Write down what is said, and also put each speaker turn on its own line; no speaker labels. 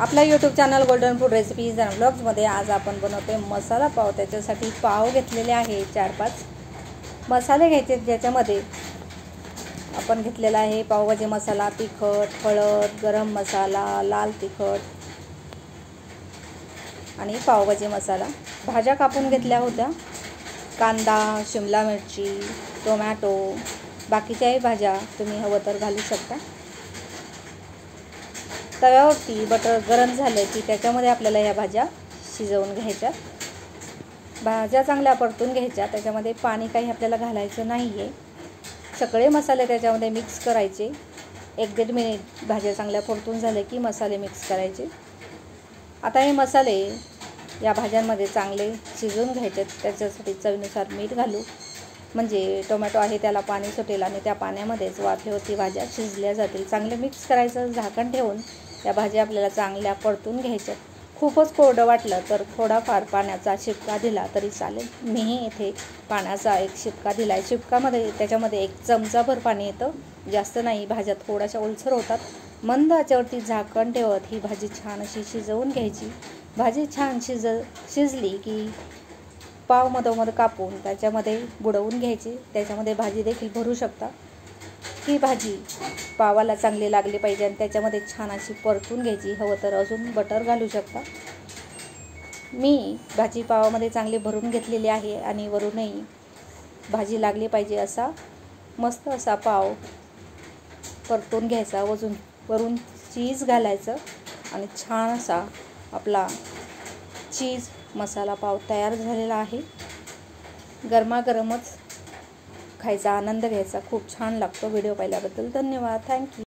आपल्या YouTube channel golden food recipes and ब्लॉग्समध्ये आज आपण बनवतोय मसाला पाव। त्याच्यासाठी पाव घेतलेले आहे 4-5 मसाले घ्यायचे, ज्याच्यामध्ये आपण घेतलेला आहे पावभाजी मसाला, तिखट, हळद, गरम मसाला, लाल तिखट आणि पावभाजी मसाला। भाज्या कापून घेतल्या होत्या, कांदा, शिमला मिरची, टोमॅटो, बाकीच्याही भाज्या तुम्ही हवं तर घालू शकता। तव्यावरती बटर गरम झाले की त्याच्यामध्ये आपल्याला या भाज्या शिजवून घ्यायच्या। भाज्या चांगल्या परतून घ्यायच्या, त्याच्यामध्ये पाणी काही आपल्याला घालायचं नाही आहे। सगळे मसाले त्याच्यामध्ये मिक्स करायचे। 1-1.5 मिनिट भाज्या चांगल्या परतून झाले की मसाले मिक्स करायचे। आता हे मसाले या भाज्यांमध्ये चांगले शिजवून घ्यायचे। त्याच्यासाठी चवीनुसार मीठ घालू, म्हणजे टोमॅटो आहे त्याला पाणी सुटेल आणि त्या पाण्यामध्येच वाफेवरती भाज्या शिजल्या जातील। चांगले मिक्स करायचं, झाकण ठेवून या भाज्या आपल्याला चांगल्या परतून घ्यायच्या। खूपच कोरडं वाटलं तर थोडाफार पाण्याचा शिपका दिला तरी चालेल। मीही इथे पाण्याचा एक शिपका दिला आहे। शिपकामध्ये त्याच्यामध्ये 1 चमचाभर पाणी येतं, जास्त नाही। भाज्या थोड्याशा ओलसर होतात। मंद आचेवरती झाकण ठेवत ही भाजी छान अशी शिजवून घ्यायची। भाजी छान शिजली की पाव मधोमध कापून त्याच्यामध्ये बुडवून घ्यायची। त्याच्यामध्ये भाजी देखील भरू शकता। ही भाजी पावाला चांगली लागली पाहिजे आणि त्याच्यामध्ये छान अशी परतून घ्यायची। हवं तर अजून बटर घालू शकता। मी भाजी पावामध्ये चांगली भरून घेतलेली आहे आणि वरूनही भाजी लागली पाहिजे असा मस्त असा पाव परतून घ्यायचा। वरून चीज घालायचं आणि छान असा आपला चीज मसाला पाव तयार झालेला आहे। गरमागरमच खायचा आनंद घ्यायचा, खूप छान लागतो। व्हिडिओ पाहिल्याबद्दल धन्यवाद, थँक्यू।